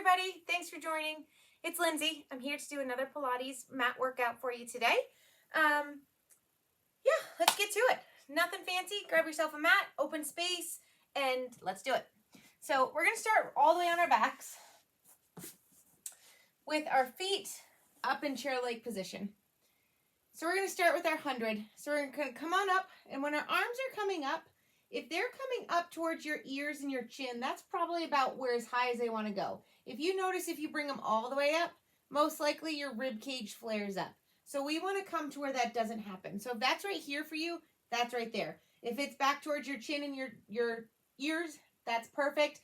everybody. Thanks for joining. It's Lindsay. I'm here to do another Pilates mat workout for you today. Let's get to it. Nothing fancy. Grab yourself a mat, open space, and let's do it. So we're going to start all the way on our backs with our feet up in chair-like position. So we're going to start with our 100. So we're going to come on up, and when our arms are coming up, if they're coming up towards your ears and your chin, that's probably about where as high as they want to go. If you notice, if you bring them all the way up, most likely your rib cage flares up. So we want to come to where that doesn't happen. So if that's right here for you, that's right there. If it's back towards your chin and your ears, that's perfect.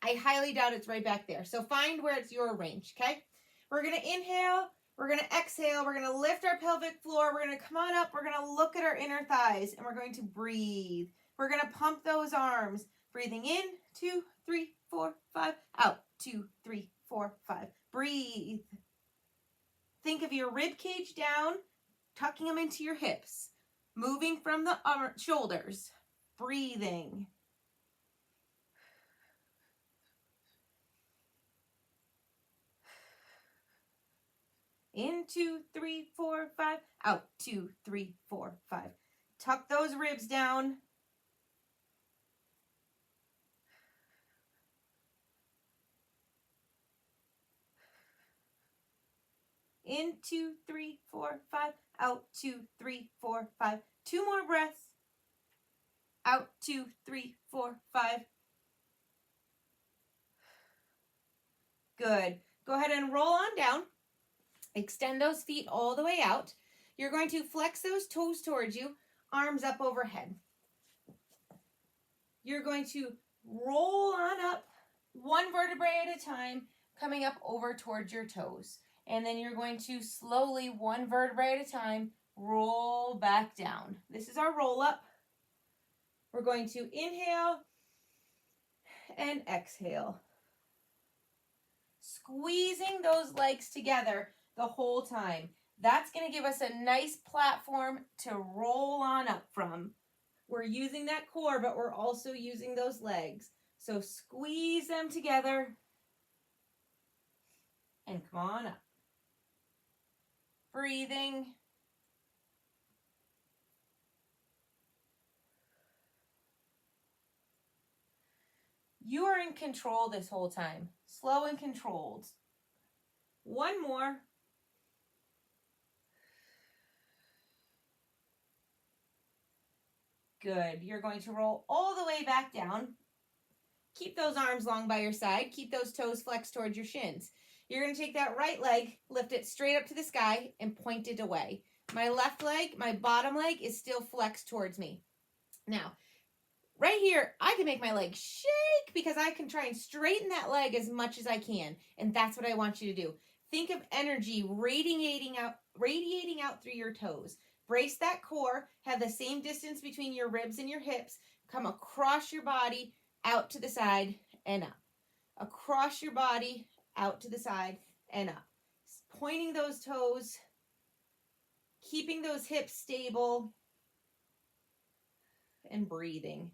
I highly doubt it's right back there. So find where it's your range, okay? We're going to inhale. We're going to exhale. We're going to lift our pelvic floor. We're going to come on up. We're going to look at our inner thighs, and we're going to breathe. We're going to pump those arms. Breathing in, 2, 3, 4, 5. Out, 2, 3, 4, 5. Breathe. Think of your rib cage down, tucking them into your hips. Moving from the shoulders. Breathing. In, 2, 3, 4, 5. Out, 2, 3, 4, 5. Tuck those ribs down. In, 2, 3, 4, 5. Out, 2, 3, 4, 5. 2 more breaths. Out, 2, 3, 4, 5. Good. Go ahead and roll on down. Extend those feet all the way out. You're going to flex those toes towards you, arms up overhead. You're going to roll on up, one vertebrae at a time, coming up over towards your toes. And then you're going to slowly, one vertebrae at a time, roll back down. This is our roll up. We're going to inhale and exhale. Squeezing those legs together the whole time. That's going to give us a nice platform to roll on up from. We're using that core, but we're also using those legs. So squeeze them together and come on up. Breathing. You are in control this whole time. Slow and controlled. One more. Good. You're going to roll all the way back down. Keep those arms long by your side. Keep those toes flexed towards your shins. You're going to take that right leg, lift it straight up to the sky, and point it away. My left leg, my bottom leg, is still flexed towards me. Now, right here, I can make my leg shake because I can try and straighten that leg as much as I can. And that's what I want you to do. Think of energy radiating out through your toes. Brace that core. Have the same distance between your ribs and your hips. Come across your body, out to the side, and up. Across your body, out to the side, and up. Pointing those toes. Keeping those hips stable. And breathing.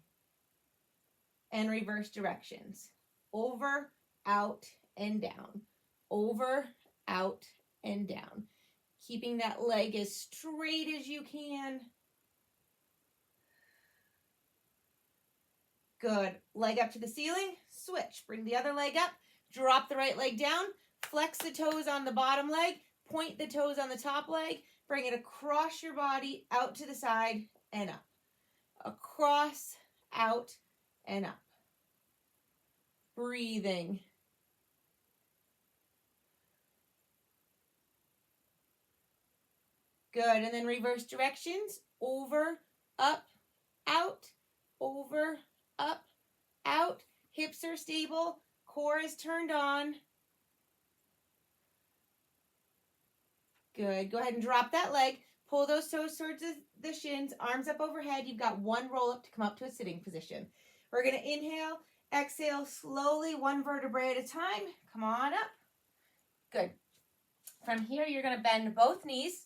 And reverse directions. Over, out, and down. Over, out, and down. Keeping that leg as straight as you can. Good. Leg up to the ceiling. Switch. Bring the other leg up. Drop the right leg down. Flex the toes on the bottom leg. Point the toes on the top leg. Bring it across your body, out to the side, and up. Across, out, and up. Breathing. Good. And then reverse directions. Over, up, out, over, up, out. Hips are stable. Core is turned on. Good. Go ahead and drop that leg. Pull those toes towards the shins. Arms up overhead. You've got one roll up to come up to a sitting position. We're going to inhale, exhale slowly, one vertebrae at a time. Come on up. Good. From here, you're going to bend both knees.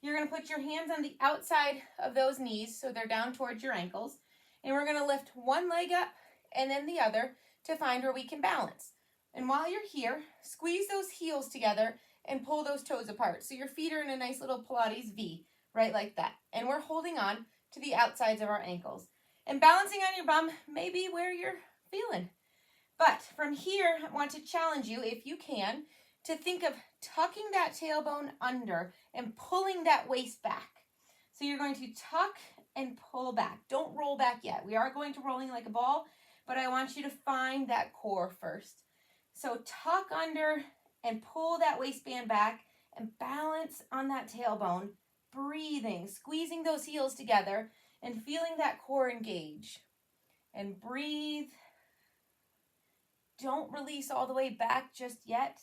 You're going to put your hands on the outside of those knees so they're down towards your ankles. And we're going to lift one leg up and then the other to find where we can balance. And while you're here, squeeze those heels together and pull those toes apart. So your feet are in a nice little Pilates V, right like that. And we're holding on to the outsides of our ankles. And balancing on your bum may be where you're feeling. But from here, I want to challenge you, if you can, to think of tucking that tailbone under and pulling that waist back. So you're going to tuck and pull back. Don't roll back yet. We are going to rolling like a ball, but I want you to find that core first. So tuck under and pull that waistband back and balance on that tailbone, breathing, squeezing those heels together and feeling that core engage. And breathe. Don't release all the way back just yet.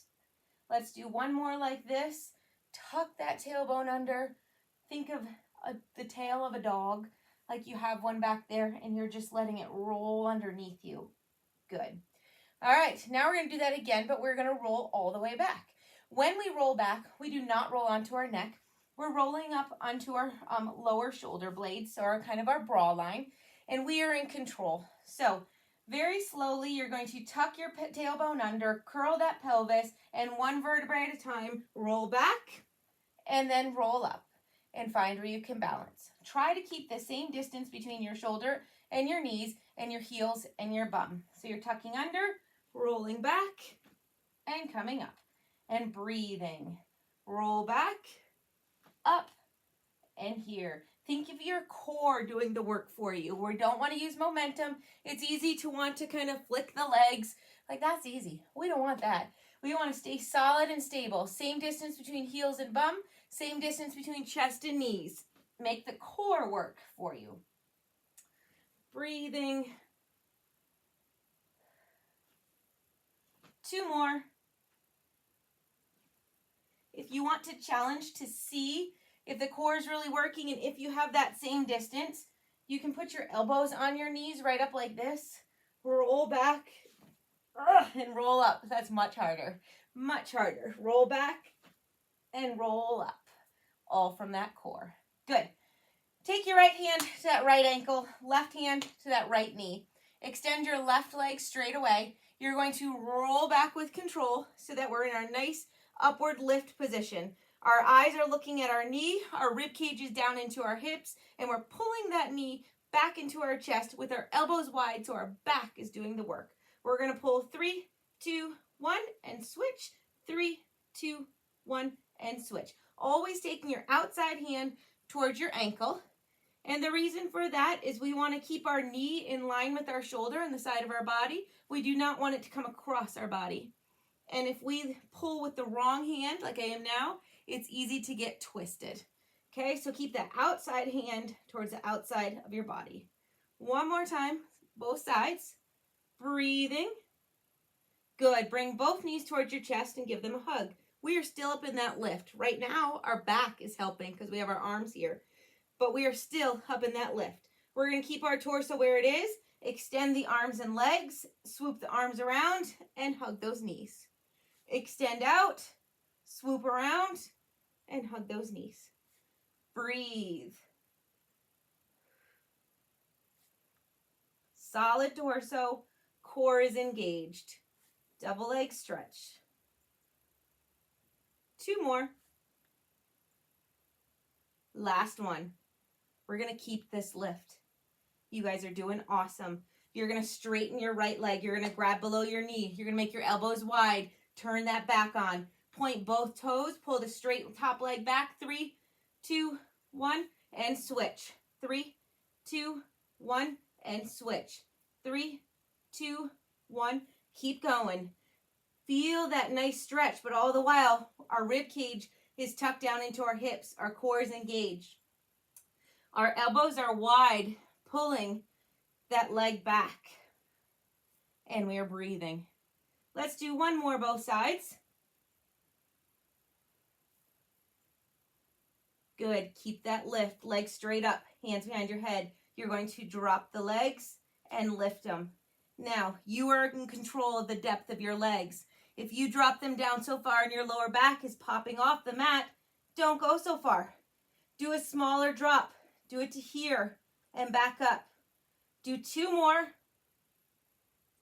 Let's do one more like this. Tuck that tailbone under. Think of the tail of a dog, like you have one back there and you're just letting it roll underneath you. Good. All right, now we're going to do that again, but we're going to roll all the way back. When we roll back, we do not roll onto our neck. We're rolling up onto our lower shoulder blades, so our kind of our bra line, and we are in control. So very slowly, you're going to tuck your tailbone under, curl that pelvis, and one vertebrae at a time, roll back, and then roll up, and find where you can balance. Try to keep the same distance between your shoulder and your knees and your heels and your bum. So you're tucking under, rolling back, and coming up, and breathing. Roll back, up, and here. Think of your core doing the work for you. We don't want to use momentum. It's easy to want to kind of flick the legs. Like, that's easy. We don't want that. We want to stay solid and stable. Same distance between heels and bum. Same distance between chest and knees. Make the core work for you. Breathing. 2 more. If you want to challenge to see if the core is really working and if you have that same distance, you can put your elbows on your knees right up like this. Roll back and roll up. That's much harder. Much harder. Roll back and roll up. All from that core. Good. Take your right hand to that right ankle, left hand to that right knee. Extend your left leg straight away. You're going to roll back with control so that we're in our nice upward lift position. Our eyes are looking at our knee, our rib cage is down into our hips, and we're pulling that knee back into our chest with our elbows wide so our back is doing the work. We're going to pull 3, 2, 1, and switch. 3, 2, 1, and switch. Always taking your outside hand towards your ankle. And the reason for that is we want to keep our knee in line with our shoulder and the side of our body. We do not want it to come across our body. And if we pull with the wrong hand, like I am now, it's easy to get twisted. Okay, so keep that outside hand towards the outside of your body. One more time, both sides. Breathing. Good. Bring both knees towards your chest and give them a hug. We are still up in that lift. Right now, our back is helping because we have our arms here. But we are still up in that lift. We're going to keep our torso where it is. Extend the arms and legs. Swoop the arms around and hug those knees. Extend out. Swoop around and hug those knees. Breathe. Solid torso. Core is engaged. Double leg stretch. 2 more. Last one. We're going to keep this lift. You guys are doing awesome. You're going to straighten your right leg. You're going to grab below your knee. You're going to make your elbows wide. Turn that back on. Point both toes. Pull the straight top leg back. 3, 2, 1, and switch. 3, 2, 1, and switch. 3, 2, 1. Keep going. Feel that nice stretch, but all the while, our rib cage is tucked down into our hips. Our core is engaged. Our elbows are wide, pulling that leg back. And we are breathing. Let's do one more, both sides. Good. Keep that lift. Legs straight up, hands behind your head. You're going to drop the legs and lift them. Now, you are in control of the depth of your legs. If you drop them down so far and your lower back is popping off the mat, don't go so far. Do a smaller drop. Do it to here and back up. Do 2 more.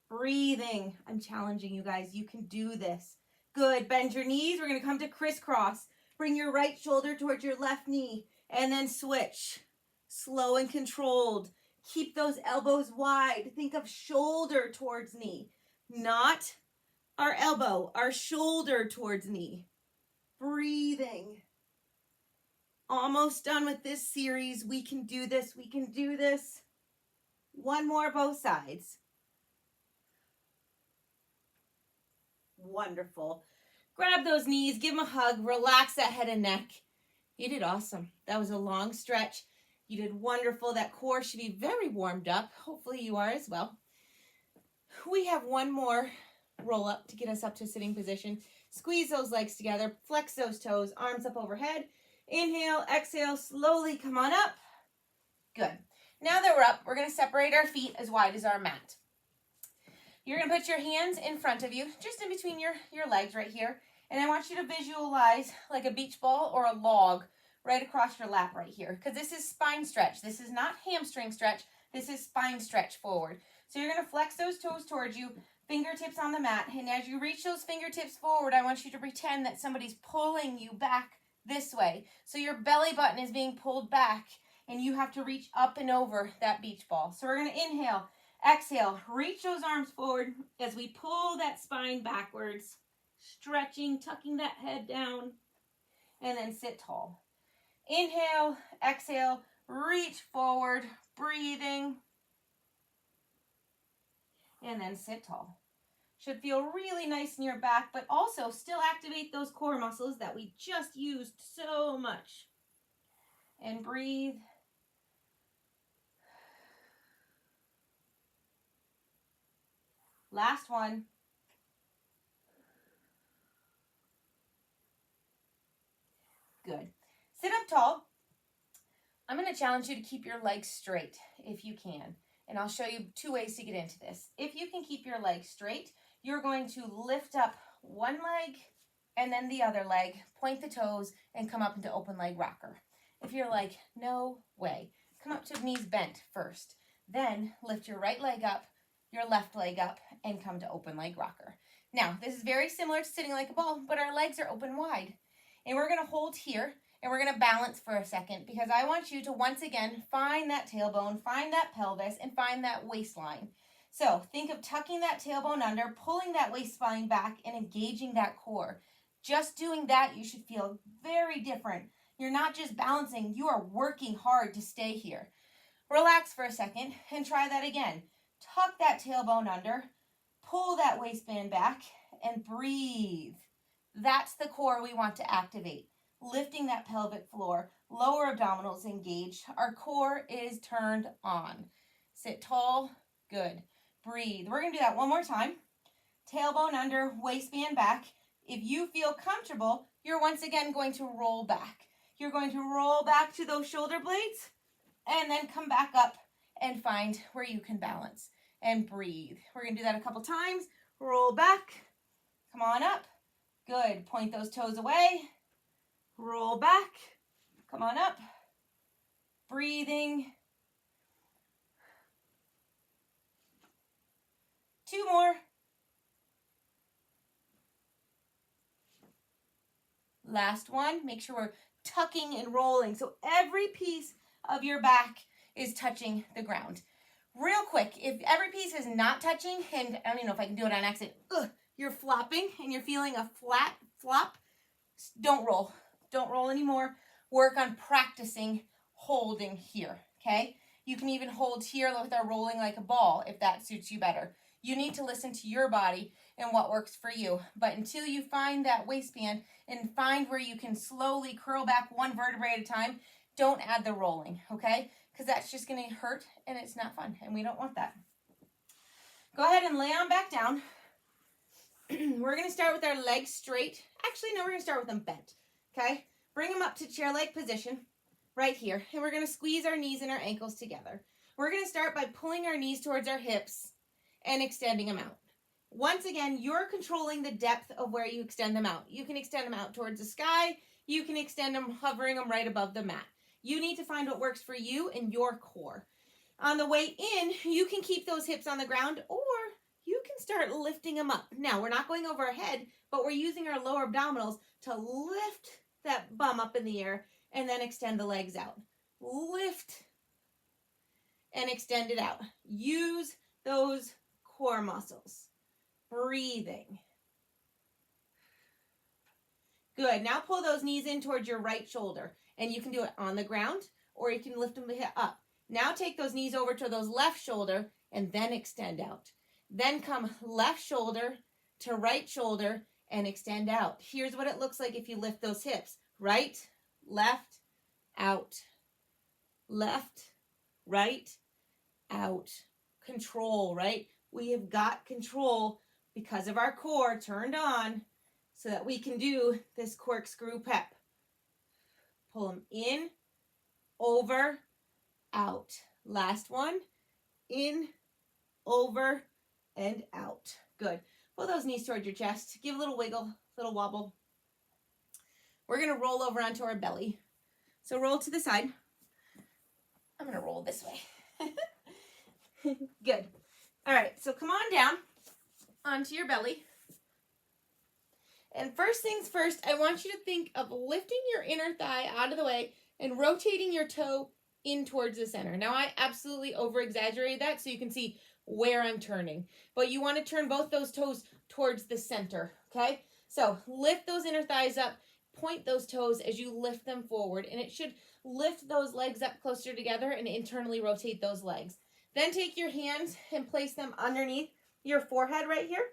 Breathing. I'm challenging you guys. You can do this. Good. Bend your knees. We're going to come to crisscross. Bring your right shoulder towards your left knee and then switch. Slow and controlled. Keep those elbows wide. Think of shoulder towards knee, not our elbow, our shoulder towards knee. Breathing. Almost done with this series. We can do this. We can do this. One more, both sides. Wonderful. Grab those knees, give them a hug, relax that head and neck. You did awesome. That was a long stretch. You did wonderful. That core should be very warmed up. Hopefully you are as well. We have one more roll up to get us up to sitting position. Squeeze those legs together, flex those toes, arms up overhead. Inhale, exhale, slowly come on up. Good. Now that we're up, we're going to separate our feet as wide as our mat. You're going to put your hands in front of you, just in between your legs right here. And I want you to visualize like a beach ball or a log right across your lap right here. Because this is spine stretch. This is not hamstring stretch. This is spine stretch forward. So you're going to flex those toes towards you, fingertips on the mat. And as you reach those fingertips forward, I want you to pretend that somebody's pulling you back this way. So your belly button is being pulled back and you have to reach up and over that beach ball. So we're going to inhale. Exhale, reach those arms forward as we pull that spine backwards, stretching, tucking that head down, and then sit tall. Inhale, exhale, reach forward, breathing, and then sit tall. Should feel really nice in your back, but also still activate those core muscles that we just used so much. And breathe. Last one. Good. Sit up tall. I'm going to challenge you to keep your legs straight if you can. And I'll show you two ways to get into this. If you can keep your legs straight, you're going to lift up one leg and then the other leg, point the toes, and come up into open leg rocker. If you're like, no way, come up to knees bent first. Then lift your right leg up, your left leg up, and come to open leg rocker. Now, this is very similar to sitting like a ball, but our legs are open wide. And we're going to hold here, and we're going to balance for a second, because I want you to once again find that tailbone, find that pelvis, and find that waistline. So think of tucking that tailbone under, pulling that waist spine back, and engaging that core. Just doing that, you should feel very different. You're not just balancing, you are working hard to stay here. Relax for a second and try that again. Tuck that tailbone under, pull that waistband back, and breathe. That's the core we want to activate. Lifting that pelvic floor, lower abdominals engaged. Our core is turned on. Sit tall, good. Breathe. We're going to do that one more time. Tailbone under, waistband back. If you feel comfortable, you're once again going to roll back. You're going to roll back to those shoulder blades and then come back up and find where you can balance and breathe. We're going to do that a couple times. Roll back. Come on up. Good. Point those toes away. Roll back. Come on up. Breathing. Two more. Last one. Make sure we're tucking and rolling. So every piece of your back is touching the ground. Real quick, if every piece is not touching, and I don't even know if I can do it on accident, you're flopping and you're feeling a flat flop, don't roll. Don't roll anymore. Work on practicing holding here, okay? You can even hold here without rolling like a ball if that suits you better. You need to listen to your body and what works for you. But until you find that waistband and find where you can slowly curl back one vertebrae at a time, don't add the rolling, okay? Because that's just going to hurt and it's not fun, and we don't want that. Go ahead and lay on back down. We're going to start with our legs straight. Actually, no, we're going to start with them bent, okay? Bring them up to chair-like position right here, and we're going to squeeze our knees and our ankles together. We're going to start by pulling our knees towards our hips and extending them out. Once again, you're controlling the depth of where you extend them out. You can extend them out towards the sky. You can extend them, hovering them right above the mat. You need to find what works for you and your core. On the way in, you can keep those hips on the ground, or you can start lifting them up. Now, we're not going over our head, but we're using our lower abdominals to lift that bum up in the air and then extend the legs out. Lift and extend it out. Use those core muscles. Breathing. Good. Now pull those knees in towards your right shoulder. And you can do it on the ground or you can lift them up. Now take those knees over to those left shoulder and then extend out. Then come left shoulder to right shoulder and extend out. Here's what it looks like if you lift those hips. Right, left, out. Left, right, out. Control, right? We have got control because of our core turned on so that we can do this corkscrew pep. Pull them in, over, out. Last one, in, over, and out. Good. Pull those knees towards your chest. Give a little wiggle, little wobble. We're going to roll over onto our belly. So roll to the side. I'm going to roll this way. Good. All right, so come on down onto your belly. And first things first, I want you to think of lifting your inner thigh out of the way and rotating your toe in towards the center. Now, I absolutely over-exaggerated that so you can see where I'm turning. But you want to turn both those toes towards the center, okay? So lift those inner thighs up, point those toes as you lift them forward, and it should lift those legs up closer together and internally rotate those legs. Then take your hands and place them underneath your forehead right here.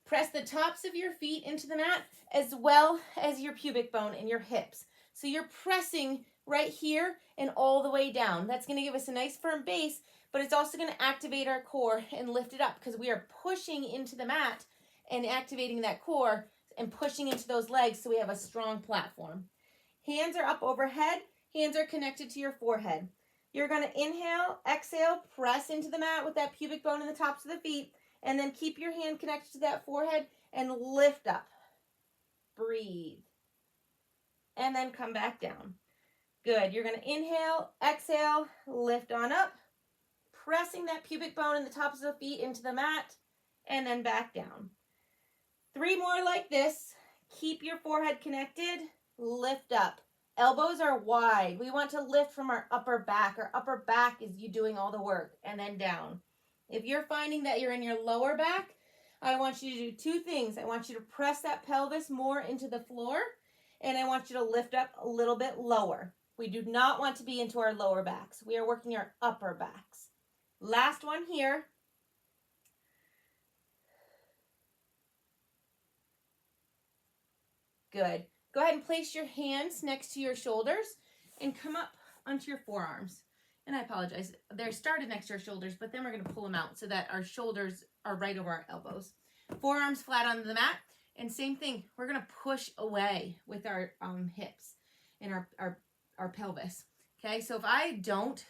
Press the tops of your feet into the mat as well as your pubic bone and your hips. So you're pressing right here and all the way down. That's going to give us a nice firm base, but it's also going to activate our core and lift it up because we are pushing into the mat and activating that core and pushing into those legs so we have a strong platform. Hands are up overhead. Hands are connected to your forehead. You're going to inhale, exhale, press into the mat with that pubic bone in the tops of the feet, and then keep your hand connected to that forehead and lift up. Breathe. And then come back down. Good. You're going to inhale, exhale, lift on up, pressing that pubic bone in the tops of the feet into the mat, and then back down. 3 more like this. Keep your forehead connected, lift up. Elbows are wide. We want to lift from our upper back. Our upper back is you doing all the work, and then down. If you're finding that you're in your lower back, I want you to do 2 things. I want you to press that pelvis more into the floor, and I want you to lift up a little bit lower. We do not want to be into our lower backs. We are working our upper backs. Last one here. Good. Go ahead and place your hands next to your shoulders and come up onto your forearms. And I apologize, they're started next to our shoulders, but then we're going to pull them out so that our shoulders are right over our elbows. Forearms flat on the mat. And same thing, we're going to push away with our hips and our pelvis. Okay, so if I don't,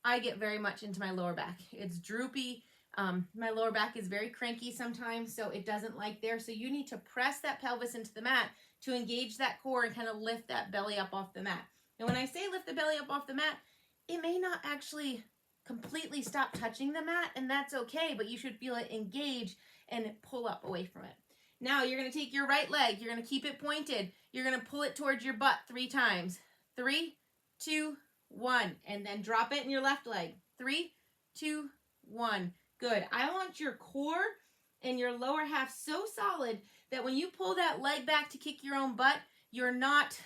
I get very much into my lower back. It's droopy. My lower back is very cranky sometimes, so it doesn't like there. So you need to press that pelvis into the mat to engage that core and kind of lift that belly up off the mat. And when I say lift the belly up off the mat, it may not actually completely stop touching the mat, and that's okay, but you should feel it engage and pull up away from it. Now you're going to take your right leg. You're going to keep it pointed. You're going to pull it towards your butt 3 times. 3, 2, 1. And then drop it in your left leg. 3, 2, 1. Good. I want your core and your lower half so solid that when you pull that leg back to kick your own butt, you're not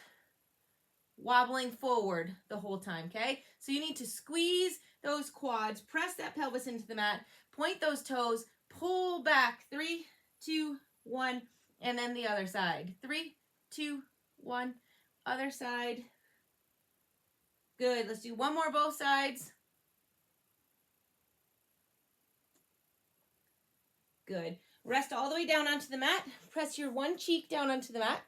wobbling forward the whole time, okay? So you need to squeeze those quads, press that pelvis into the mat, point those toes, pull back. 3, 2, 1, and then the other side. 3, 2, 1, other side. Good. Let's do one more both sides. Good. Rest all the way down onto the mat. Press your one cheek down onto the mat.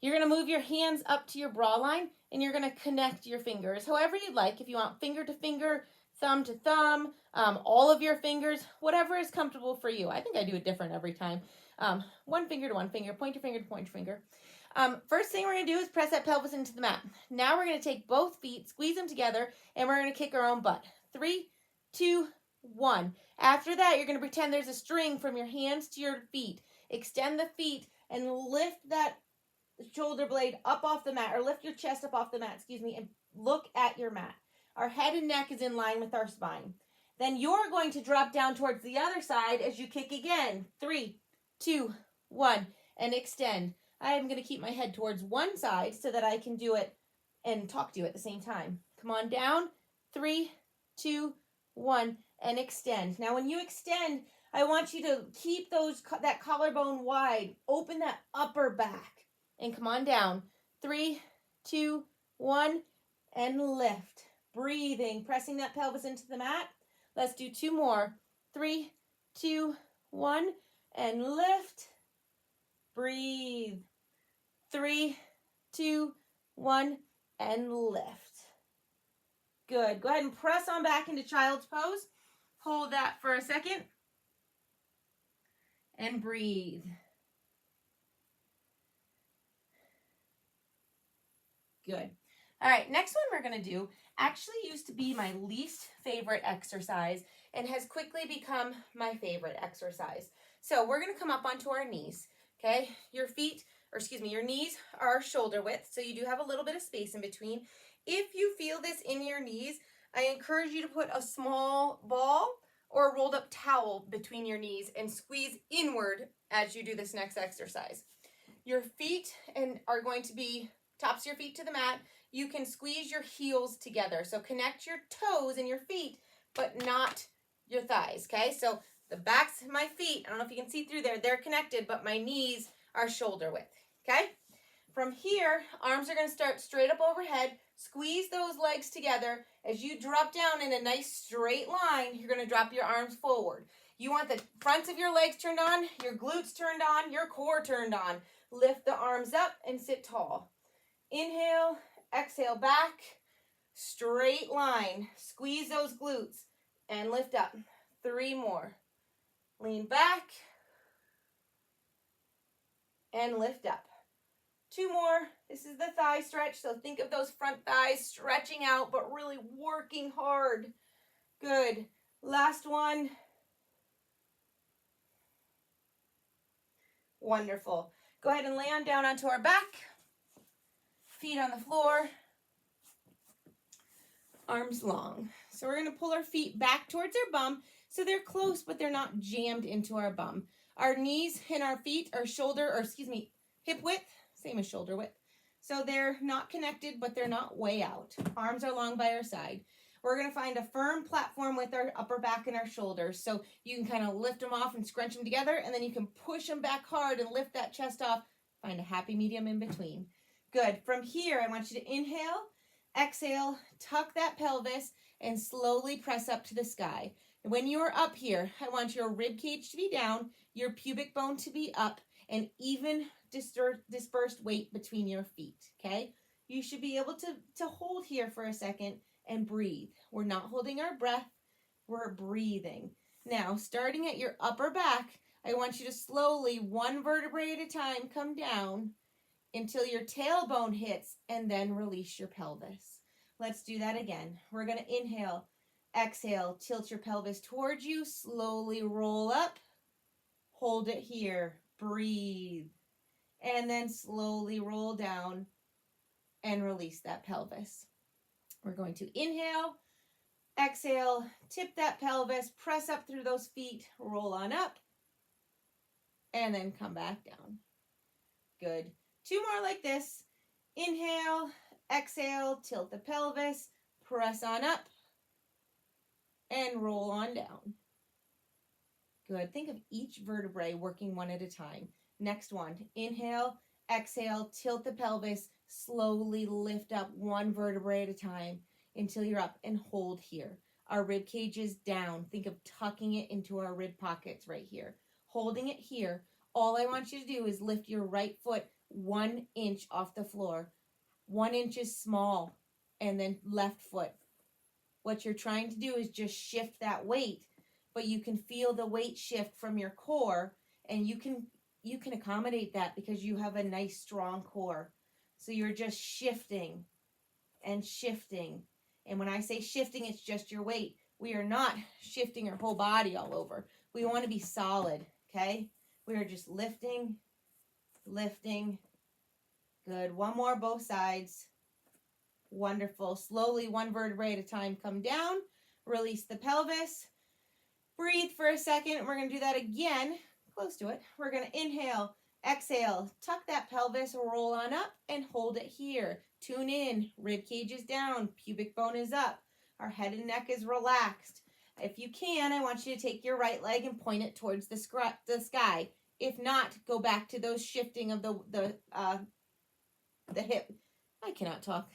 You're going to move your hands up to your bra line, and you're going to connect your fingers however you'd like. If you want finger to finger, thumb to thumb, all of your fingers, whatever is comfortable for you. I think I do it different every time. One finger to one finger, point your finger to point your finger. First thing we're going to do is press that pelvis into the mat. Now we're going to take both feet, squeeze them together, and we're going to kick our own butt. 3, 2, 1. After that, you're going to pretend there's a string from your hands to your feet. Extend the feet and lift that shoulder blade up off the mat, or lift your chest up off the mat, and look at your mat. Our head and neck is in line with our spine. Then you're going to drop down towards the other side as you kick again. 3, 2, 1, and extend. I am going to keep my head towards one side so that I can do it and talk to you at the same time. Come on down. 3, 2, 1, and extend. Now when you extend, I want you to keep that collarbone wide. Open that upper back. And come on down. 3, 2, 1, and lift. Breathing, pressing that pelvis into the mat. Let's do 2 more. 3, 2, 1, and lift. Breathe. 3, 2, 1, and lift. Good. Go ahead and press on back into child's pose. Hold that for a second. And breathe. Good. All right, next one we're going to do actually used to be my least favorite exercise and has quickly become my favorite exercise. So we're going to come up onto our knees, okay? Your knees are shoulder width, so you do have a little bit of space in between. If you feel this in your knees, I encourage you to put a small ball or a rolled up towel between your knees and squeeze inward as you do this next exercise. Your feet are going to be tops of your feet to the mat. You can squeeze your heels together. So connect your toes and your feet, but not your thighs, okay? So the backs of my feet, I don't know if you can see through there, they're connected, but my knees are shoulder width, okay? From here, arms are going to start straight up overhead. Squeeze those legs together. As you drop down in a nice straight line, you're going to drop your arms forward. You want the fronts of your legs turned on, your glutes turned on, your core turned on. Lift the arms up and sit tall. Inhale, exhale back, straight line. Squeeze those glutes and lift up. 3 more. Lean back and lift up. 2 more. This is the thigh stretch, so think of those front thighs stretching out, but really working hard. Good. Last one. Wonderful. Go ahead and lay on down onto our back. Feet on the floor. Arms long. So we're going to pull our feet back towards our bum, so they're close, but they're not jammed into our bum. Our knees and our feet are hip width. Same as shoulder width. So they're not connected, but they're not way out. Arms are long by our side. We're going to find a firm platform with our upper back and our shoulders. So you can kind of lift them off and scrunch them together, and then you can push them back hard and lift that chest off. Find a happy medium in between. Good. From here, I want you to inhale, exhale, tuck that pelvis, and slowly press up to the sky. When you're up here, I want your rib cage to be down, your pubic bone to be up, and even dispersed weight between your feet, okay? You should be able to hold here for a second and breathe. We're not holding our breath, we're breathing. Now, starting at your upper back, I want you to slowly, 1 vertebrae at a time, come down until your tailbone hits, and then release your pelvis. Let's do that again. We're going to inhale, exhale, tilt your pelvis towards you, slowly roll up, hold it here, breathe, and then slowly roll down and release that pelvis. We're going to inhale, exhale, tip that pelvis, press up through those feet, roll on up, and then come back down. Good. 2 more like this. Inhale, exhale, tilt the pelvis, press on up, and roll on down. Good. Think of each vertebrae working one at a time. Next one. Inhale, exhale, tilt the pelvis, slowly lift up 1 vertebrae at a time until you're up, and hold here. Our rib cage is down. Think of tucking it into our rib pockets right here. Holding it here. All I want you to do is lift your right foot 1 inch off the floor. 1 inch is small. And then left foot. What you're trying to do is just shift that weight, but you can feel the weight shift from your core, and you can accommodate that because you have a nice strong core. So you're just shifting and shifting. And when I say shifting, it's just your weight, We are not shifting our whole body all over. We want to be solid, okay? We are just lifting, lifting. Good. One more, both sides. Wonderful. Slowly, one vertebrae at a time, come down. Release the pelvis. Breathe for a second. We're going to do that again. Close to it. We're going to inhale, exhale, tuck that pelvis, roll on up, and hold it here. Tune in. Rib cage is down. Pubic bone is up. Our head and neck is relaxed. If you can, I want you to take your right leg and point it towards the sky. If not, go back to those shifting of the hip. I cannot talk.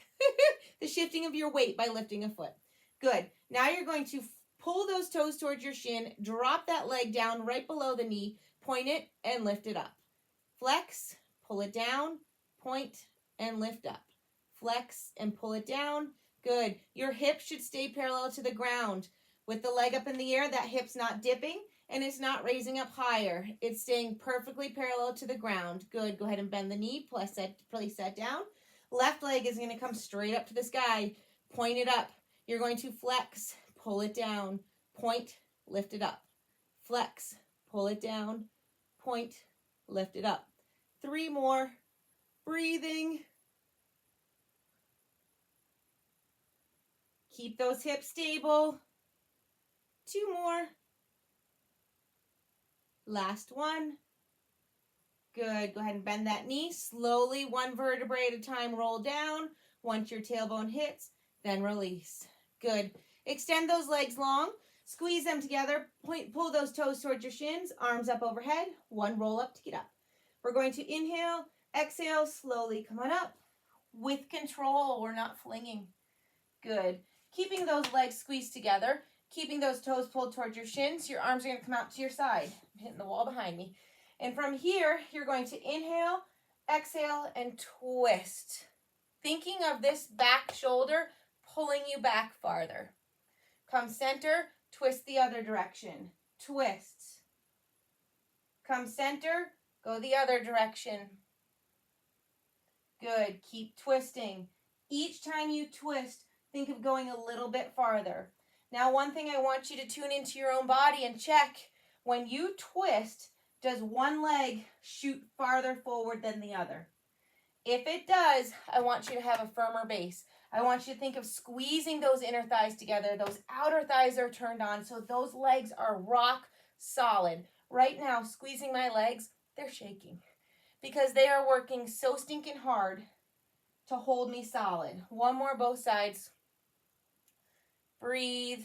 The shifting of your weight by lifting a foot. Good. Now you're going to pull those toes towards your shin. Drop that leg down right below the knee. Point it and lift it up. Flex, pull it down, point, and lift up. Flex and pull it down. Good. Your hip should stay parallel to the ground. With the leg up in the air, that hip's not dipping and it's not raising up higher. It's staying perfectly parallel to the ground. Good. Go ahead and bend the knee. Place that down. Left leg is going to come straight up to the sky. Point it up. You're going to flex, pull it down, point, lift it up. Flex, pull it down, point, lift it up. 3 more. Breathing. Keep those hips stable. 2 more. Last one. Good. Go ahead and bend that knee. Slowly, one vertebrae at a time, roll down. Once your tailbone hits, then release. Good. Extend those legs long. Squeeze them together. Pull those toes towards your shins. Arms up overhead. One roll up to get up. We're going to inhale, exhale, slowly come on up. With control, we're not flinging. Good. Keeping those legs squeezed together. Keeping those toes pulled towards your shins. Your arms are going to come out to your side. I'm hitting the wall behind me. And from here, you're going to inhale, exhale, and twist. Thinking of this back shoulder pulling you back farther. Come center, twist the other direction. Twist. Come center, go the other direction. Good. Keep twisting. Each time you twist, think of going a little bit farther. Now, one thing I want you to tune into your own body and check. When you twist, does one leg shoot farther forward than the other? If it does, I want you to have a firmer base. I want you to think of squeezing those inner thighs together. Those outer thighs are turned on, so those legs are rock solid. Right now, squeezing my legs, they're shaking because they are working so stinking hard to hold me solid. One more, both sides. Breathe.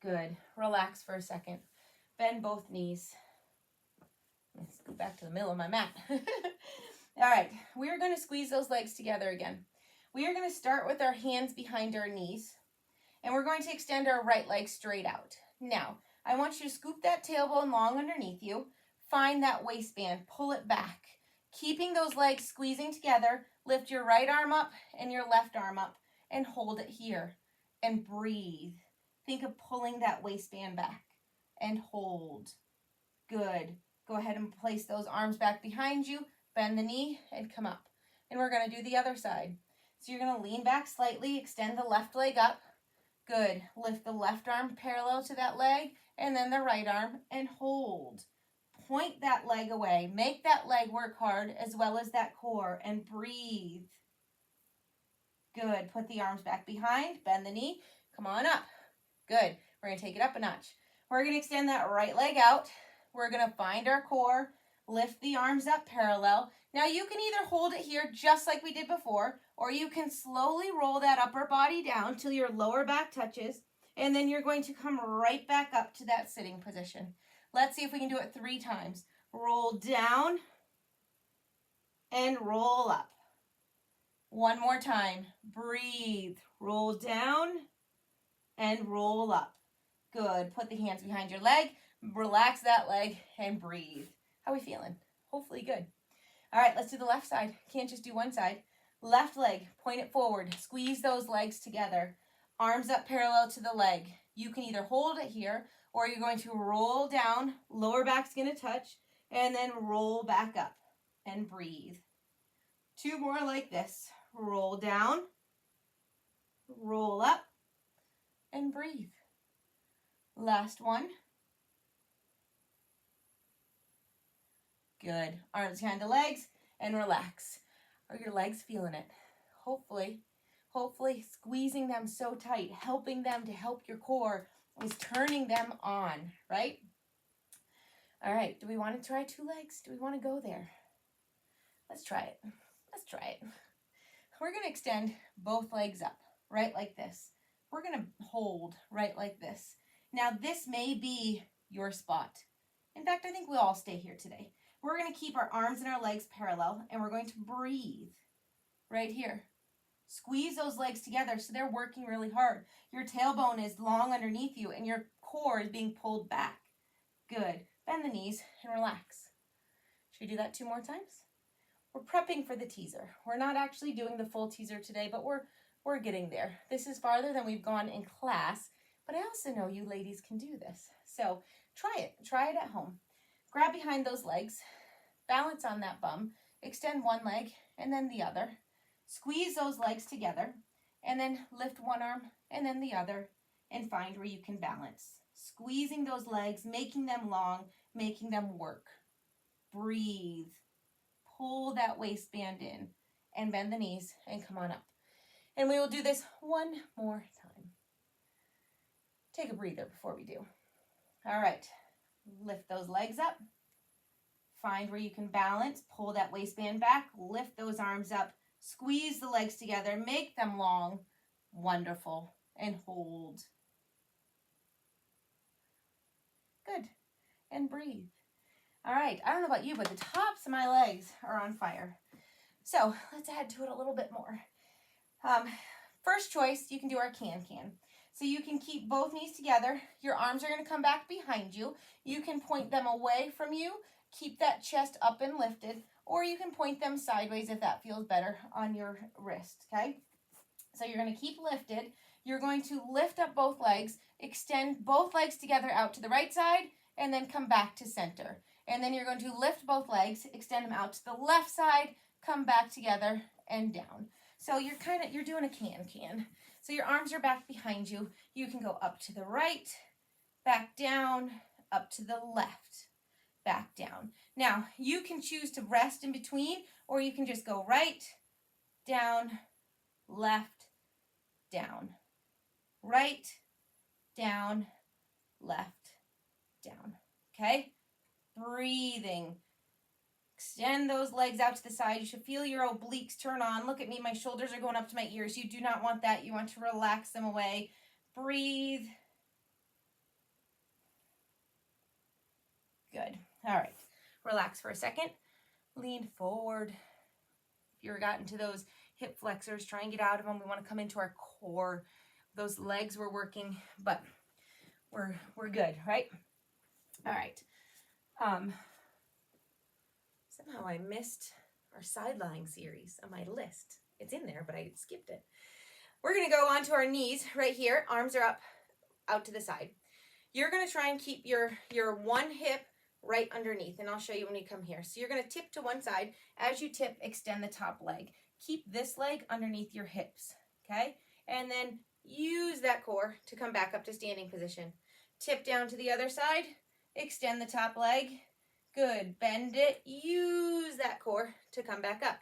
Good. Relax for a second. Bend both knees. Let's go back to the middle of my mat. All right, we're going to squeeze those legs together again. We are going to start with our hands behind our knees, and we're going to extend our right leg straight out. Now, I want you to scoop that tailbone long underneath you. Find that waistband. Pull it back. Keeping those legs squeezing together, lift your right arm up and your left arm up and hold it here. And breathe. Think of pulling that waistband back and hold. Good. Go ahead and place those arms back behind you. Bend the knee and come up. And we're going to do the other side. So you're going to lean back slightly, extend the left leg up. Good. Lift the left arm parallel to that leg and then the right arm and hold. Point that leg away. Make that leg work hard as well as that core and breathe. Good. Put the arms back behind. Bend the knee. Come on up. Good. We're going to take it up a notch. We're going to extend that right leg out. We're going to find our core. Lift the arms up parallel. Now you can either hold it here just like we did before, or you can slowly roll that upper body down till your lower back touches, and then you're going to come right back up to that sitting position. Let's see if we can do it 3 times. Roll down and roll up. One more time. Breathe. Roll down and roll up. Good. Put the hands behind your leg. Relax that leg and breathe. How are we feeling? Hopefully good. All right, let's do the left side. Can't just do one side. Left leg, point it forward. Squeeze those legs together. Arms up parallel to the leg. You can either hold it here or you're going to roll down. Lower back's going to touch and then roll back up and breathe. 2 more like this. Roll down, roll up, and breathe. Last one. Good. Arms behind the legs and relax. Are your legs feeling it? Hopefully squeezing them so tight, helping them to help your core is turning them on, right? All right, do we want to try 2 legs? Do we want to go there? Let's try it. Let's try it. We're going to extend both legs up, right like this. We're going to hold right like this. Now, this may be your spot. In fact, I think we'll all stay here today. We're going to keep our arms and our legs parallel, and we're going to breathe right here. Squeeze those legs together so they're working really hard. Your tailbone is long underneath you, and your core is being pulled back. Good. Bend the knees and relax. Should we do that 2 more times? We're prepping for the teaser. We're not actually doing the full teaser today, but we're getting there. This is farther than we've gone in class, but I also know you ladies can do this. So try it. Try it at home. Grab behind those legs. Balance on that bum. Extend one leg and then the other. Squeeze those legs together and then lift one arm and then the other and find where you can balance. Squeezing those legs, making them long, making them work. Breathe. Pull that waistband in and bend the knees and come on up. And we will do this 1 more time. Take a breather before we do. All right. Lift those legs up. Find where you can balance. Pull that waistband back. Lift those arms up. Squeeze the legs together. Make them long. Wonderful. And hold. Good. And breathe. All right. I don't know about you, but the tops of my legs are on fire. So let's add to it a little bit more. First choice, you can do our can-can. So you can keep both knees together. Your arms are going to come back behind you. You can point them away from you. Keep that chest up and lifted. Or you can point them sideways if that feels better on your wrist, okay? So you're going to keep lifted. You're going to lift up both legs, extend both legs together out to the right side, and then come back to center. And then you're going to lift both legs, extend them out to the left side, come back together and down. So you're doing a can-can. So your arms are back behind you. You can go up to the right, back down, up to the left, back down. Now, you can choose to rest in between, or you can just go right, down, left, down. Right, down, left, down. Okay? Breathing. Extend those legs out to the side. You should feel your obliques turn on. Look at me. My shoulders are going up to my ears. You do not want that. You want to relax them away. Breathe. Good. All right. Relax for a second. Lean forward. If you've gotten to those hip flexors, try and get out of them. We want to come into our core. Those legs were working, but we're good, right? All right. Somehow I missed our side lying series on my list. It's in there, but I skipped it. We're going to go onto our knees right here. Arms are up, out to the side. You're going to try and keep your one hip right underneath, and I'll show you when we come here. So you're going to tip to one side. As you tip, extend the top leg. Keep this leg underneath your hips, okay? And then use that core to come back up to standing position. Tip down to the other side. Extend the top leg. Good. Bend it. Use that core to come back up.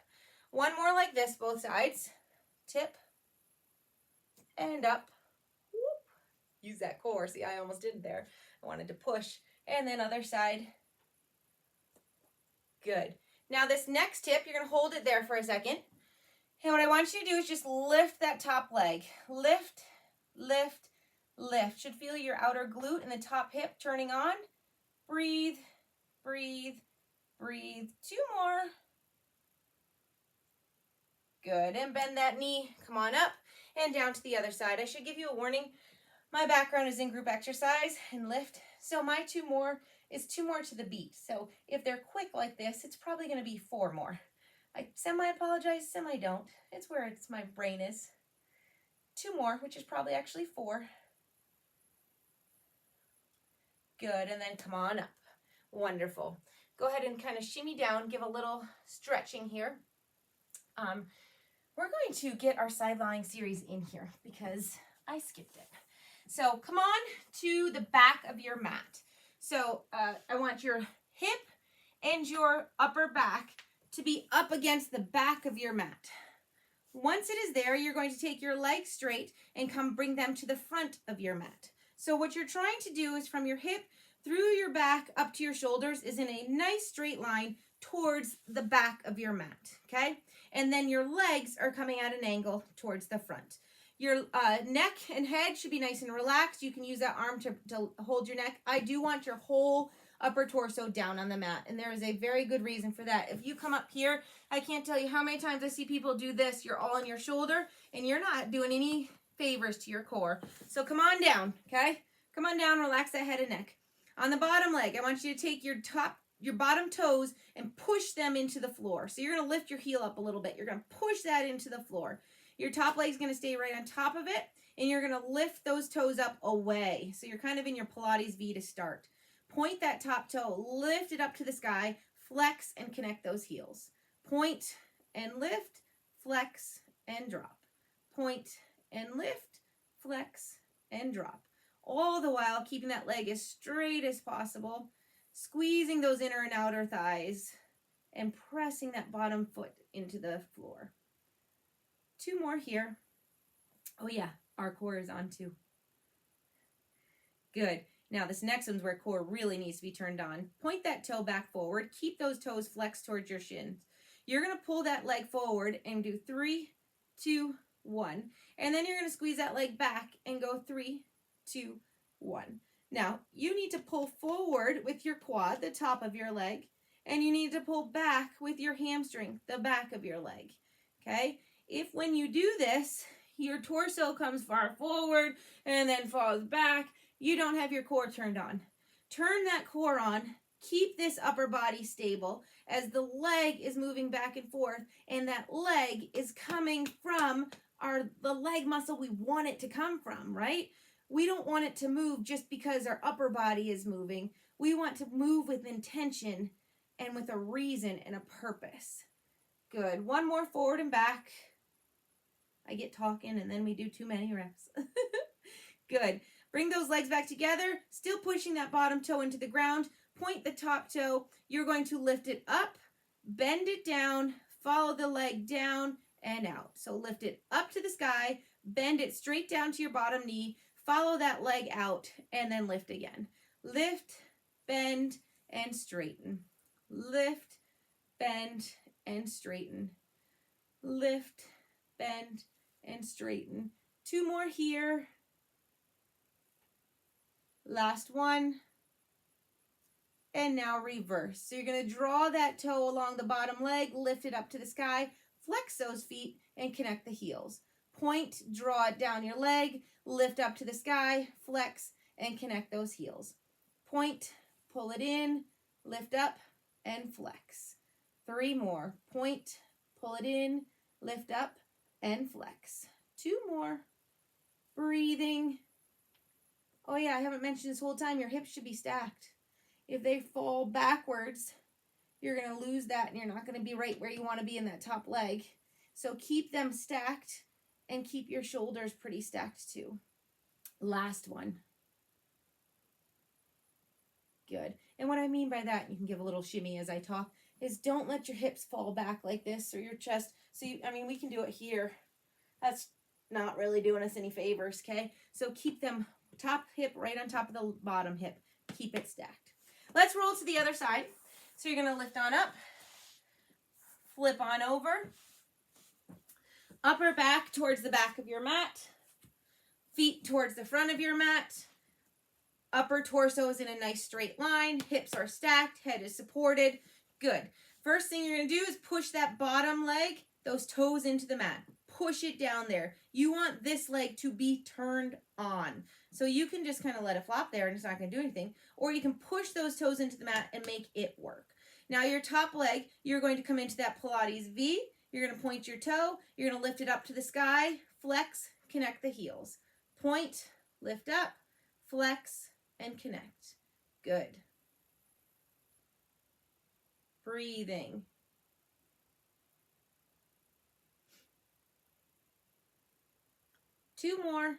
One more like this, both sides. Tip. And up. Whoop. Use that core. See, I almost did there. I wanted to push. And then other side. Good. Now this next tip, you're going to hold it there for a second. And what I want you to do is just lift that top leg. Lift, lift, lift. Should feel your outer glute and the top hip turning on. Breathe, breathe, breathe. 2 more. Good. And bend that knee. Come on up and down to the other side. I should give you a warning. My background is in group exercise and lift. So my 2 more is 2 more to the beat. So if they're quick like this, it's probably going to be 4 more. I semi-apologize, semi-don't. It's where my brain is. 2 more, which is probably actually 4. Good, and then come on up. Wonderful. Go ahead and kind of shimmy down, give a little stretching here. We're going to get our side lying series in here because I skipped it. So come on to the back of your mat. So I want your hip and your upper back to be up against the back of your mat. Once it is there, you're going to take your legs straight and come bring them to the front of your mat. So what you're trying to do is from your hip through your back up to your shoulders is in a nice straight line towards the back of your mat, okay? And then your legs are coming at an angle towards the front. Your neck and head should be nice and relaxed. You can use that arm to hold your neck. I do want your whole upper torso down on the mat, and there is a very good reason for that. If you come up here, I can't tell you how many times I see people do this. You're all on your shoulder, and you're not doing any favors to your core. So come on down, okay? Come on down, relax that head and neck. On the bottom leg, I want you to take your bottom toes and push them into the floor. So you're going to lift your heel up a little bit. You're going to push that into the floor. Your top leg's going to stay right on top of it, and you're going to lift those toes up away. So you're kind of in your Pilates V to start. Point that top toe, lift it up to the sky, flex and connect those heels. Point and lift, flex and drop. Point and lift, flex and drop. All the while keeping that leg as straight as possible, squeezing those inner and outer thighs, and pressing that bottom foot into the floor. 2 more here. Oh yeah, our core is on too. Good. Now this next one's where core really needs to be turned on. Point that toe back forward. Keep those toes flexed towards your shins. You're going to pull that leg forward and do 3, 2, 1. And then you're going to squeeze that leg back and go 3, 2, 1. Now, you need to pull forward with your quad, the top of your leg, and you need to pull back with your hamstring, the back of your leg. Okay? If when you do this, your torso comes far forward and then falls back, you don't have your core turned on. Turn that core on. Keep this upper body stable as the leg is moving back and forth, and that leg is coming from the leg muscle we want it to come from, right? We don't want it to move just because our upper body is moving. We want to move with intention and with a reason and a purpose. Good. 1 more forward and back. I get talking and then we do too many reps. Good. Bring those legs back together, still pushing that bottom toe into the ground. Point the top toe. You're going to lift it up, bend it down, follow the leg down and out. So lift it up to the sky, bend it straight down to your bottom knee, follow that leg out, and then lift again. Lift, bend, and straighten. Lift, bend, and straighten. Lift, bend, and straighten. 2 more here. Last one. And now reverse. So you're going to draw that toe along the bottom leg, lift it up to the sky, flex those feet, and connect the heels. Point, draw it down your leg, lift up to the sky, flex, and connect those heels. Point, pull it in, lift up, and flex. 3 more. Point, pull it in, lift up, and flex. 2 more. Breathing. Oh yeah, I haven't mentioned this whole time, your hips should be stacked. If they fall backwards, you're going to lose that and you're not going to be right where you want to be in that top leg. So keep them stacked and keep your shoulders pretty stacked too. Last one. Good. And what I mean by that, you can give a little shimmy as I talk, is don't let your hips fall back like this or your chest. So, we can do it here. That's not really doing us any favors, okay? So keep them top hip right on top of the bottom hip. Keep it stacked. Let's roll to the other side. So you're going to lift on up, flip on over, upper back towards the back of your mat, feet towards the front of your mat, upper torso is in a nice straight line, hips are stacked, head is supported. Good. First thing you're going to do is push that bottom leg, those toes into the mat. Push it down there. You want this leg to be turned on. So you can just kind of let it flop there and it's not going to do anything. Or you can push those toes into the mat and make it work. Now your top leg, you're going to come into that Pilates V. You're going to point your toe. You're going to lift it up to the sky. Flex, connect the heels. Point, lift up, flex, and connect. Good. Breathing. Two more.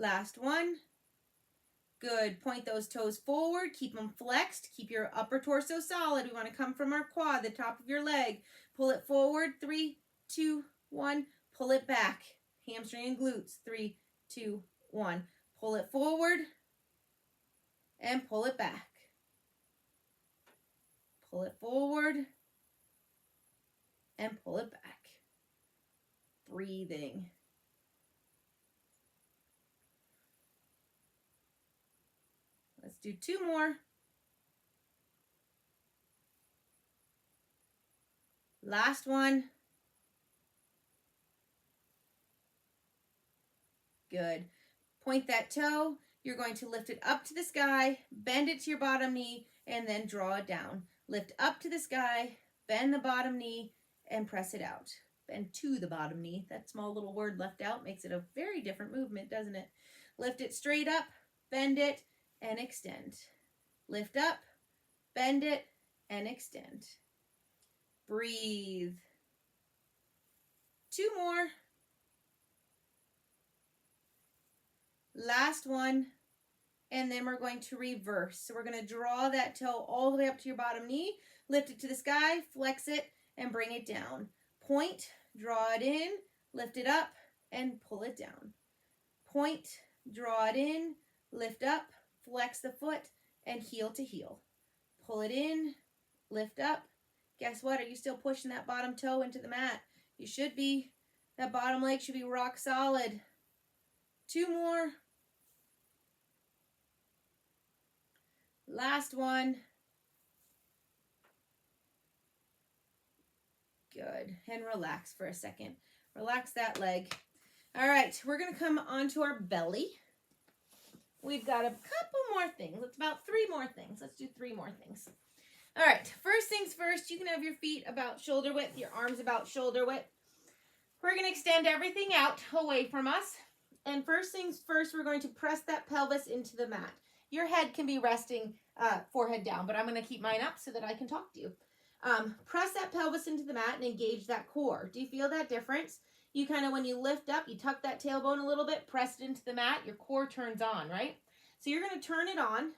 Last one. Good. Point those toes forward. Keep them flexed. Keep your upper torso solid. We want to come from our quad, the top of your leg. Pull it forward. 3, 2, 1. Pull it back. Hamstring and glutes. 3, 2, 1. Pull it forward and pull it back. Pull it forward and pull it back. Breathing. Let's do 2 more. Last one. Good. Point that toe. You're going to lift it up to the sky, bend it to your bottom knee, and then draw it down. Lift up to the sky, bend the bottom knee, and press it out. Bend to the bottom knee. That small little word left out makes it a very different movement, doesn't it? Lift it straight up, bend it, and extend. Lift up, bend it, and extend. Breathe. 2 more. Last one. And then we're going to reverse. So we're going to draw that toe all the way up to your bottom knee, lift it to the sky, flex it, and bring it down. Point, draw it in, lift it up, and pull it down. Point, draw it in, lift up, flex the foot, and heel to heel. Pull it in, lift up. Guess what? Are you still pushing that bottom toe into the mat? You should be. That bottom leg should be rock solid. 2 more. Last one. Good. And relax for a second. Relax that leg. All right, we're going to come onto our belly. We've got a couple more things. It's about 3 more things. Let's do 3 more things. All right, first things first, you can have your feet about shoulder width, your arms about shoulder width. We're going to extend everything out away from us. And first things first, we're going to press that pelvis into the mat. Your head can be resting forehead down, but I'm going to keep mine up so that I can talk to you. Press that pelvis into the mat and engage that core. Do you feel that difference? You kind of, when you lift up, you tuck that tailbone a little bit, press it into the mat, your core turns on, right? So you're going to turn it on,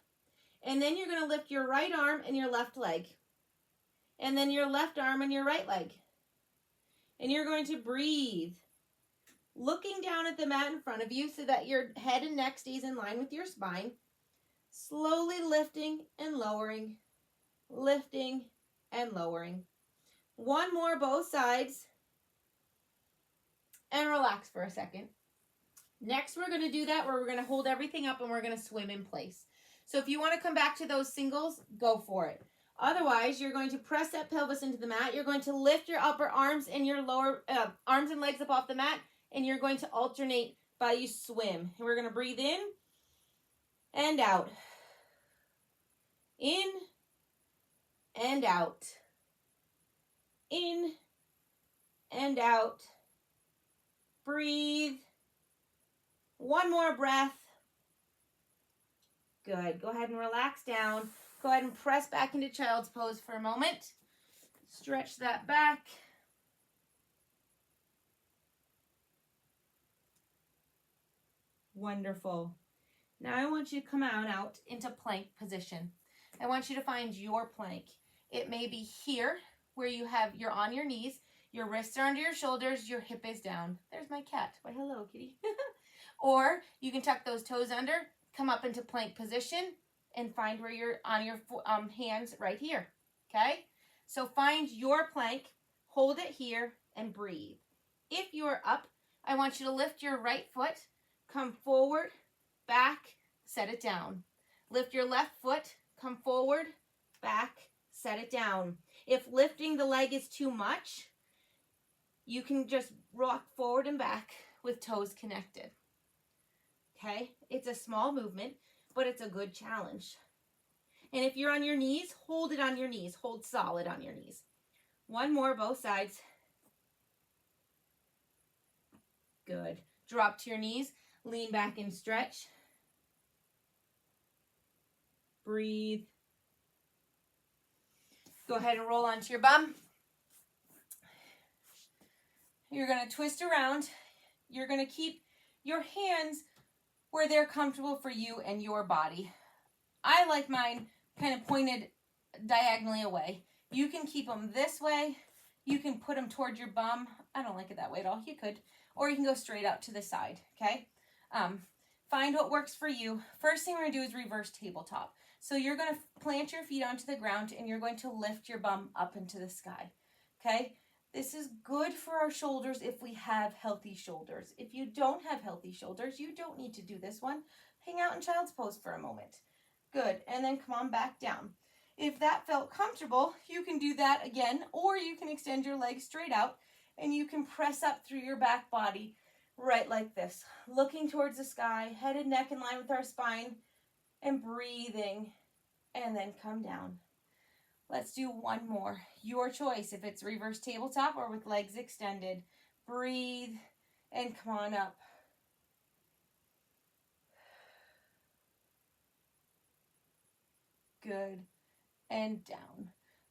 and then you're going to lift your right arm and your left leg, and then your left arm and your right leg. And you're going to breathe, looking down at the mat in front of you so that your head and neck stays in line with your spine. Slowly lifting and lowering, lifting and lowering. 1 more, both sides. And relax for a second. Next, we're going to do that where we're going to hold everything up and we're going to swim in place. So if you want to come back to those singles, go for it. Otherwise, you're going to press that pelvis into the mat. You're going to lift your upper arms and your lower arms and legs up off the mat, and you're going to alternate by you swim. And we're going to breathe in and out. In and out. In and out. Breathe. 1 more breath. Good. Go ahead and relax down. Go ahead and press back into child's pose for a moment. Stretch that back. Wonderful. Now I want you to come out into plank position. I want you to find your plank. It may be here where you're on your knees, your wrists are under your shoulders, your hip is down. There's my cat. Why, hello, kitty. Or you can tuck those toes under, come up into plank position, and find where you're on your hands right here. Okay? So find your plank, hold it here, and breathe. If you're up, I want you to lift your right foot, come forward, back, set it down. Lift your left foot, come forward, back, set it down. If lifting the leg is too much, you can just rock forward and back with toes connected. Okay? It's a small movement, but it's a good challenge. And if you're on your knees, hold it on your knees. Hold solid on your knees. 1 more, both sides. Good. Drop to your knees. Lean back and stretch. Breathe. Go ahead and roll onto your bum. You're going to twist around. You're going to keep your hands where they're comfortable for you and your body. I like mine kind of pointed diagonally away. You can keep them this way. You can put them towards your bum. I don't like it that way at all. You could. Or you can go straight out to the side, okay? Find what works for you. First thing we're going to do is reverse tabletop. So you're going to plant your feet onto the ground and you're going to lift your bum up into the sky, okay? This is good for our shoulders if we have healthy shoulders. If you don't have healthy shoulders, you don't need to do this one. Hang out in child's pose for a moment. Good, and then come on back down. If that felt comfortable, you can do that again, or you can extend your legs straight out and you can press up through your back body right like this, looking towards the sky, head and neck in line with our spine, and breathing, and then come down. Let's do one more. Your choice, if it's reverse tabletop or with legs extended. Breathe and come on up. Good. And down.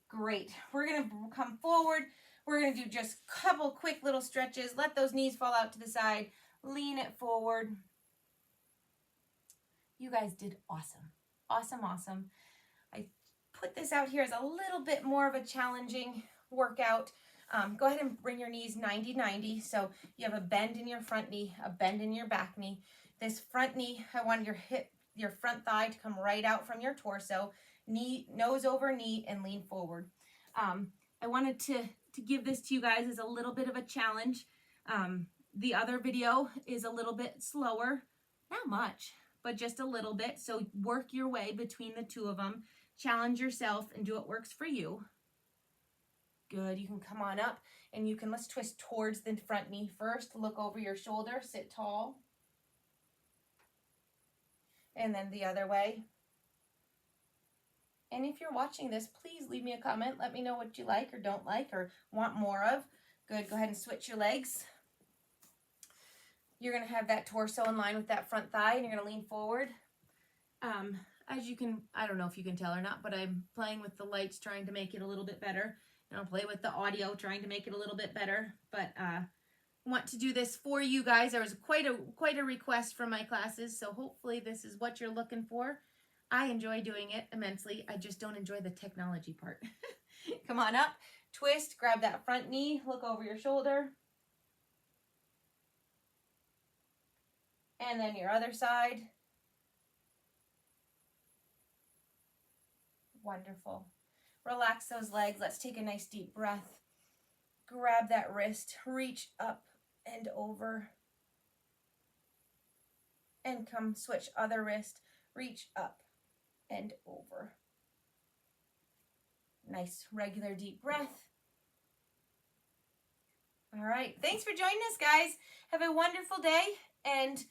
Great. We're going to come forward. We're going to do just a couple quick little stretches. Let those knees fall out to the side. Lean it forward. You guys did awesome. Awesome, awesome. I put this out here as a little bit more of a challenging workout. Go ahead and bring your knees 90-90. So you have a bend in your front knee, a bend in your back knee. This front knee, I want your front thigh to come right out from your torso. Knee, nose over knee, and lean forward. I wanted to give this to you guys as a little bit of a challenge. The other video is a little bit slower, not much, but just a little bit. So work your way between the two of them. Challenge yourself and do what works for you. Good. You can come on up and let's twist towards the front knee first. Look over your shoulder, sit tall. And then the other way. And if you're watching this, please leave me a comment. Let me know what you like or don't like or want more of. Good. Go ahead and switch your legs. You're going to have that torso in line with that front thigh, and you're going to lean forward. As you can, I don't know if you can tell or not, but I'm playing with the lights, trying to make it a little bit better. And I'll play with the audio, trying to make it a little bit better. But I want to do this for you guys. There was quite a request from my classes, so hopefully this is what you're looking for. I enjoy doing it immensely. I just don't enjoy the technology part. Come on up, twist, grab that front knee, look over your shoulder. And then your other side. Wonderful. Relax those legs. Let's take a nice deep breath. Grab that wrist, reach up and over. And come switch other wrist, reach up and over. Nice regular deep breath. All right. Thanks for joining us, guys. Have a wonderful day, and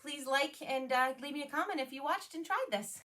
please like and leave me a comment if you watched and tried this.